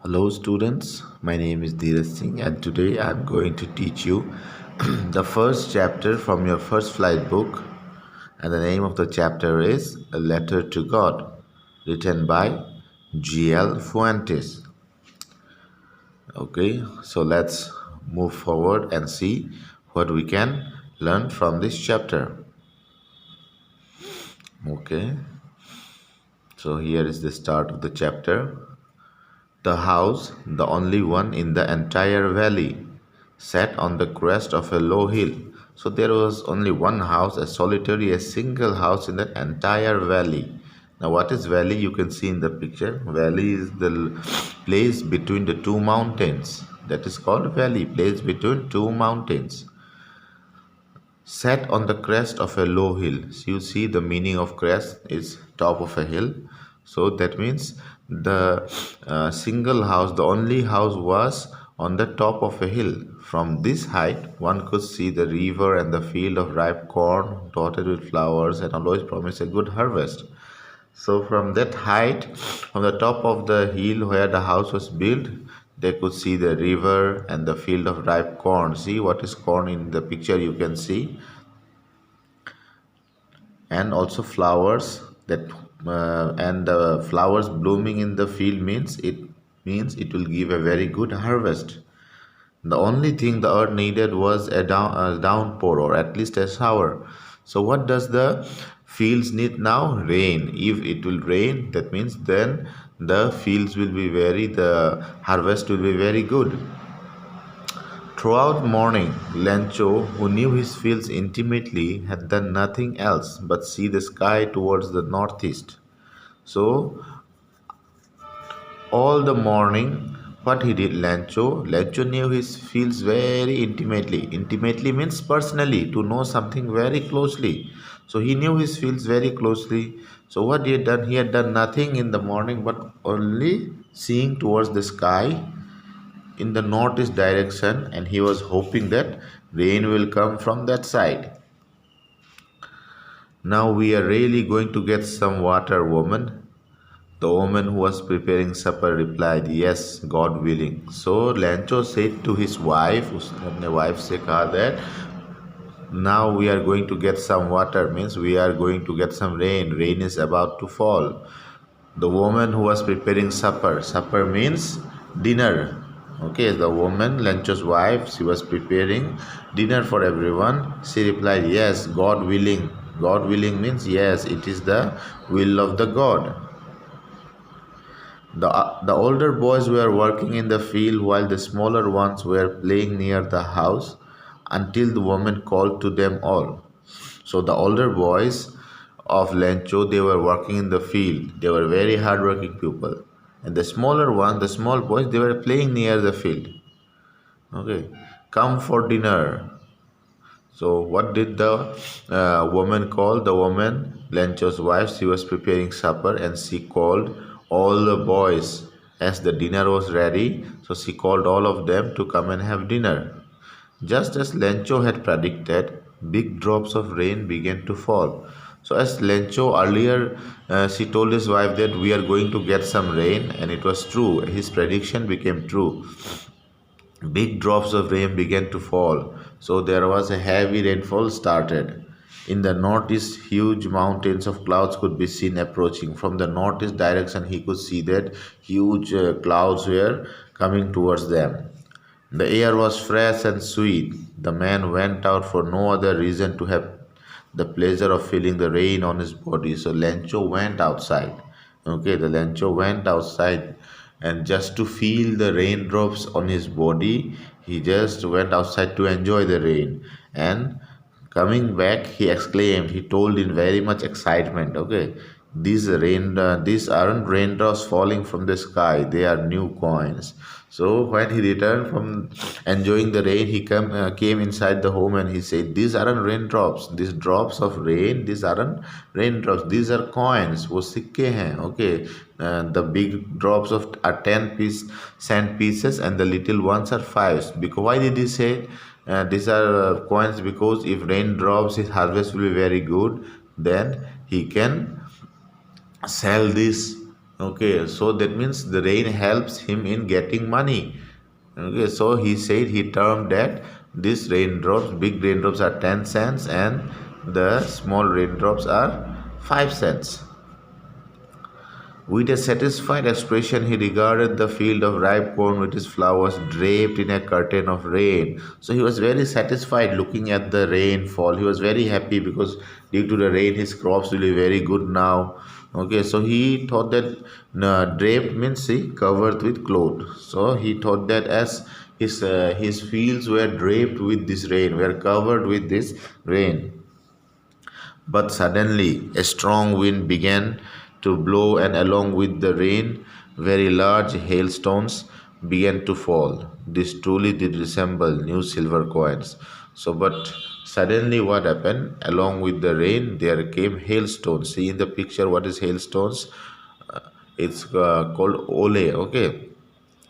Hello students, my name is Dheeraj Singh and today I am going to teach you the first chapter from your first flight book, and the name of the chapter is A Letter to God, written by G.L. Fuentes. Okay, so let's move forward and see what we can learn from this chapter. Okay, so here is the start of the chapter. The house, the only one in the entire valley, sat on the crest of a low hill. So there was only one house, a single house in the entire valley. Now, what is valley? You can see in the picture. Valley is the place between the two mountains. That is called valley, place between two mountains. Sat on the crest of a low hill. So you see the meaning of crest is top of a hill. So that means the single house, the only house was on the top of a hill. From this height, one could see the river and the field of ripe corn dotted with flowers and always promised a good harvest. So from that height, from the top of the hill where the house was built, they could see the river and the field of ripe corn. See what is corn in the picture you can see. And also flowers that and the flowers blooming in the field means it will give a very good harvest. The only thing the earth needed was a downpour or at least a shower. So what does the fields need now? Rain. If it will rain, that means then the fields will be the harvest will be very good. Throughout morning, Lancho, who knew his fields intimately, had done nothing else but see the sky towards the northeast. So, all the morning, what he did, Lancho knew his fields very intimately. Intimately means personally, to know something very closely. So, he knew his fields very closely. So, what he had done? He had done nothing in the morning but only seeing towards the sky in the northeast direction, and he was hoping that rain will come from that side. Now we are really going to get some water, woman. The woman who was preparing supper replied, Yes, God willing. So Lancho said to his wife, उसने wife से कहा that now we are going to get some water, means we are going to get some rain. Rain is about to fall. The woman who was preparing supper means dinner. Okay, the woman, Lancho's wife, she was preparing dinner for everyone. She replied, Yes, God willing. God willing means yes, it is the will of the God. The older boys were working in the field while the smaller ones were playing near the house until the woman called to them all. So the older boys of Lencho, they were working in the field. They were very hardworking people. And the smaller one, the small boys, they were playing near the field. Okay, come for dinner. So what did the woman call? The woman, Lencho's wife, she was preparing supper and she called all the boys as the dinner was ready. So she called all of them to come and have dinner. Just as Lencho had predicted, big drops of rain began to fall. So as Lencho earlier, she told his wife that we are going to get some rain, and it was true. His prediction became true. Big drops of rain began to fall, so there was a heavy rainfall started. In the northeast, huge mountains of clouds could be seen approaching. From the northeast direction, he could see that huge clouds were coming towards them. The air was fresh and sweet. The man went out for no other reason to have the pleasure of feeling the rain on his body. So Lencho went outside. Okay, the Lencho went outside, and just to feel the raindrops on his body, he just went outside to enjoy the rain. And coming back, he exclaimed, he told in very much excitement, okay, these aren't raindrops falling from the sky, they are new coins. So when he returned from enjoying the rain, he came inside the home and he said, These aren't raindrops, these drops of rain, these aren't raindrops, these are coins. वो सिक्के हैं, okay. The big drops are 10 cent pieces and the little ones are fives. Because why did he say these are coins? Because if rain drops, his harvest will be very good. Then he can sell this Okay, so that means the rain helps him in getting money. Okay, so he said he termed that these raindrops, big raindrops are 10 cents and the small raindrops are 5 cents. With a satisfied expression, he regarded the field of ripe corn with its flowers draped in a curtain of rain. So he was very satisfied looking at the rainfall. He was very happy because due to the rain, his crops will be very good now. Okay, so he thought that draped means see covered with cloth. So he thought that as his fields were draped with this rain, were covered with this rain. But suddenly a strong wind began to blow, and along with the rain, very large hailstones began to fall. This truly did resemble new silver coins. So, but suddenly, what happened? Along with the rain, there came hailstones. See in the picture, what is hailstones? It's called ole. Okay,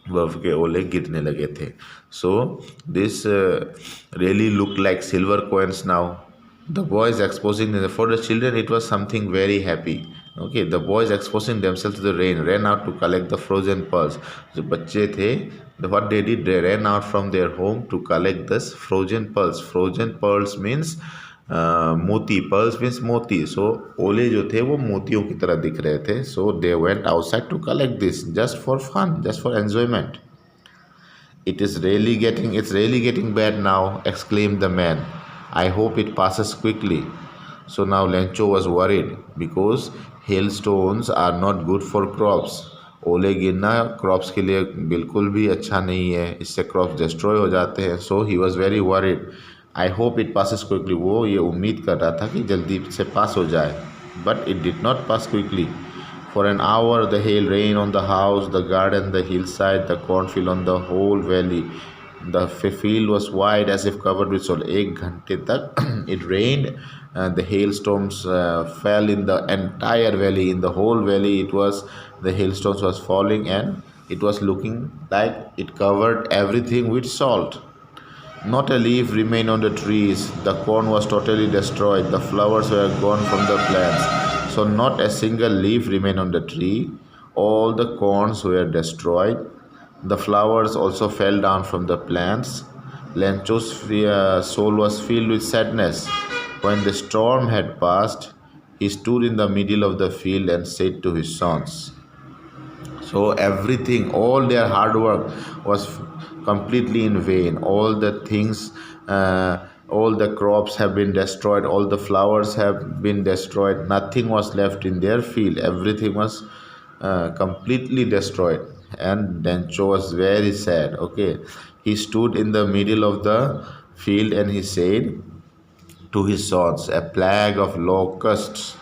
बर्फ के ओले गिरने लगे थे. So this really looked like silver coins now. The boys exposing them, for the children it was something very happy. Okay, the boys exposing themselves to the rain ran out to collect the frozen pearls. जो बच्चे थे, what they did, they ran out from their home to collect this frozen pearls. Frozen pearls means मोती. Pearls means मोती. सो ओले जो थे वो मोतियों की तरह दिख रहे थे. So they went outside to collect this just for fun, just for enjoyment. It's really getting bad now, exclaimed the man. I hope it passes quickly. So now Lencho was worried because hailstones are not good for crops. ओले गिरना crops के लिए बिल्कुल भी अच्छा नहीं है, इससे क्रॉप्स डिस्ट्रॉय हो जाते हैं. So he was very worried. I hope it passes quickly, वो ये उम्मीद कर रहा था कि जल्दी से पास हो जाए. But it did not pass quickly. For an hour the hail rained on the house, the garden, the hillside, the cornfield, on the whole valley. The field was wide as if covered with soil. एक घंटे तक it rained and the hailstones fell in the entire valley. In the whole valley it was, the hailstones was falling and it was looking like it covered everything with salt. Not a leaf remained on the trees. The corn was totally destroyed. The flowers were gone from the plants. So not a single leaf remained on the tree. All the corns were destroyed. The flowers also fell down from the plants. Lencho's soul was filled with sadness. When the storm had passed, he stood in the middle of the field and said to his sons, so everything, all their hard work was completely in vain. All the things, all the crops have been destroyed, all the flowers have been destroyed. Nothing was left in their field. Everything was completely destroyed. And Dencho was very sad. Okay, he stood in the middle of the field and he said to his sons, a plague of locusts.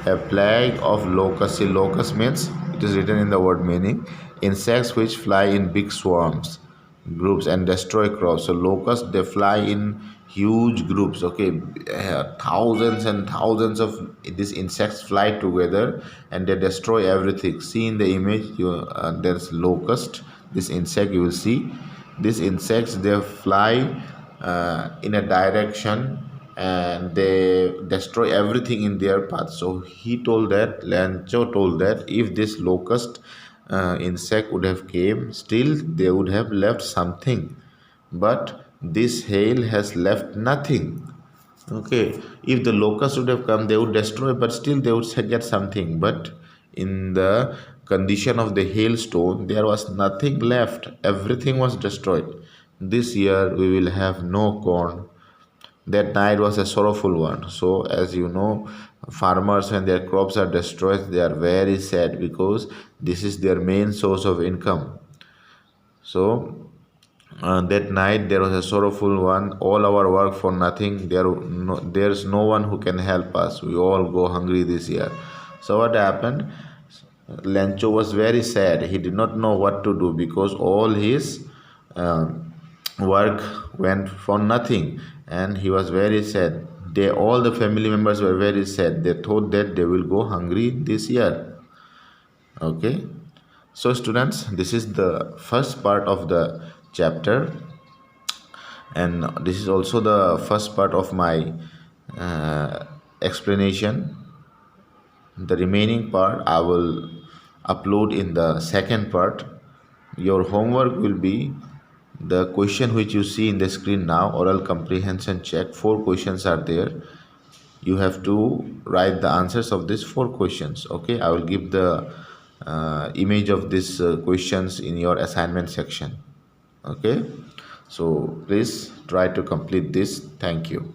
A plague of locusts. See, locust means, it is written in the word meaning, insects which fly in big swarms, groups, and destroy crops. So locusts, they fly in huge groups. Okay, thousands and thousands of these insects fly together and they destroy everything. See in the image, there's locust. This insect you will see. These insects, they fly in a direction and they destroy everything in their path. So he told that, Lancho told that if this locust insect would have came, still they would have left something. But this hail has left nothing. Okay, if the locust would have come, they would destroy, but still they would get something. But in the condition of the hailstone, there was nothing left. Everything was destroyed. This year we will have no corn. That night was a sorrowful one. So, as you know, farmers, when their crops are destroyed, they are very sad because this is their main source of income. So, that night there was a sorrowful one. All our work for nothing. There's no one who can help us. We all go hungry this year. So, what happened? Lencho was very sad. He did not know what to do because all his work went for nothing and he was very sad. All the family members were very sad. They thought that they will go hungry this year. Okay, so students, this is the first part of the chapter and this is also the first part of my explanation. The remaining part I will upload in the second part. Your homework will be the question which you see in the screen now, oral comprehension check. 4 questions are there. You have to write the answers of these 4 questions. Okay, I will give the image of these questions in your assignment section. Okay, so please try to complete this. Thank you.